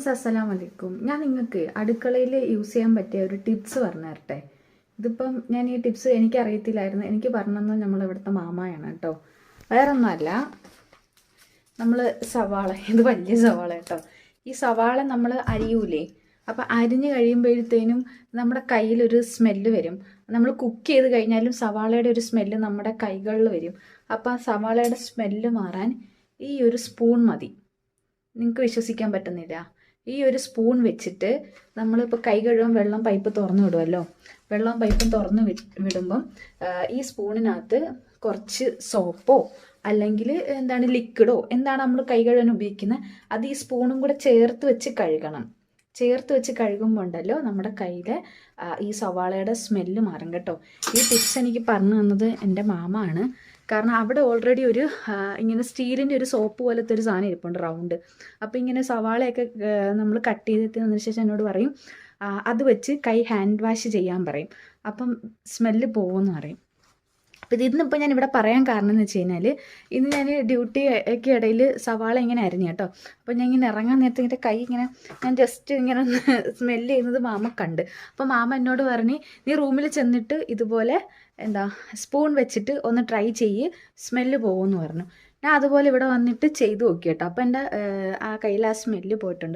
Friends അസ്സലാമു അലൈക്കും. ഞാൻ നിങ്ങൾക്ക് അടുക്കളയിൽ യൂസ് ചെയ്യാൻ പറ്റിയ ഒരു ടിപ്സ് പറഞ്ഞു തരട്ടെ. ഇതിപ്പം ഞാൻ ഈ ടിപ്സ് എനിക്കറിയത്തില്ലായിരുന്നു. എനിക്ക് പറഞ്ഞത് നമ്മളിവിടുത്തെ മാമയാണ് കേട്ടോ. വേറൊന്നുമല്ല, നമ്മൾ സവാള, ഇത് വലിയ സവാള കേട്ടോ. ഈ സവാള നമ്മൾ അരിയൂലേ, അപ്പം അരിഞ്ഞ് കഴിയുമ്പോഴത്തേനും നമ്മുടെ കയ്യിലൊരു സ്മെല്ല് വരും. നമ്മൾ കുക്ക് ചെയ്ത് കഴിഞ്ഞാലും സവാളയുടെ ഒരു സ്മെല്ല് നമ്മുടെ കൈകളിൽ വരും. അപ്പം ആ സവാളയുടെ സ്മെല്ല് മാറാൻ ഈ ഒരു സ്പൂൺ മതി. നിങ്ങൾക്ക് വിശ്വസിക്കാൻ പറ്റുന്നില്ല. ഈ ഒരു സ്പൂൺ വെച്ചിട്ട് നമ്മളിപ്പോൾ കൈ കഴുകാൻ വെള്ളം പൈപ്പ് തുറന്നു വിടുമല്ലോ, വെള്ളം പൈപ്പ് തുറന്ന് വിടുമ്പം ഈ സ്പൂണിനകത്ത് കുറച്ച് സോപ്പോ അല്ലെങ്കിൽ എന്താണ് ലിക്വിഡോ എന്താണ് നമ്മൾ കൈ കഴുകാൻ ഉപയോഗിക്കുന്നത്, അത് ഈ സ്പൂണും കൂടെ ചേർത്ത് വെച്ച് കഴുകണം. ചേർത്ത് വെച്ച് കഴുകുമ്പോൾ ഉണ്ടല്ലോ നമ്മുടെ കയ്യിലെ ഈ സവാളയുടെ സ്മെല്ല് മാറും കേട്ടോ. ഈ ടിപ്സ് എനിക്ക് പറഞ്ഞു തന്നത് എൻ്റെ മാമയാണ്. കാരണം അവിടെ ഓൾറെഡി ഒരു ഇങ്ങനെ സ്റ്റീലിൻ്റെ ഒരു സോപ്പ് പോലത്തെ ഒരു സാധനം ഇരിപ്പുണ്ട്, റൗണ്ട്. അപ്പോൾ ഇങ്ങനെ സവാളയൊക്കെ നമ്മൾ കട്ട് ചെയ്തിട്ടതിന് ശേഷം എന്നോട് പറയും അത് വെച്ച് കൈ ഹാൻഡ് വാഷ് ചെയ്യാൻ പറയും. അപ്പം സ്മെല്ല് പോകുമെന്ന് പറയും. അപ്പോൾ ഇന്നിപ്പോൾ ഞാൻ ഇവിടെ പറയാൻ കാരണം എന്ന് വെച്ച് കഴിഞ്ഞാൽ, ഇന്ന് ഞാൻ ഡ്യൂട്ടിക്ക് ഇടയിൽ സവാള ഇങ്ങനെ അരിഞ്ഞു കേട്ടോ. അപ്പോൾ ഞാൻ ഇങ്ങനെ ഇറങ്ങാൻ നേരത്തെ ഇങ്ങനെ കൈ ഇങ്ങനെ ഞാൻ ജസ്റ്റ് ഇങ്ങനെ ഒന്ന് സ്മെല്ല് ചെയ്യുന്നത് മാമ കണ്ട്. അപ്പോൾ മാമ എന്നോട് പറഞ്ഞ്, നീ റൂമിൽ ചെന്നിട്ട് ഇതുപോലെ സ്പൂൺ വെച്ചിട്ട് ഒന്ന് ട്രൈ ചെയ്യ്, സ്മെല്ല് പോകുമെന്ന് പറഞ്ഞു. ഞാൻ അതുപോലെ ഇവിടെ വന്നിട്ട് ചെയ്ത് നോക്കി കേട്ടോ. അപ്പോൾ എൻ്റെ ആ കയ്യിൽ ആ സ്മെല്ല് പോയിട്ടുണ്ട്.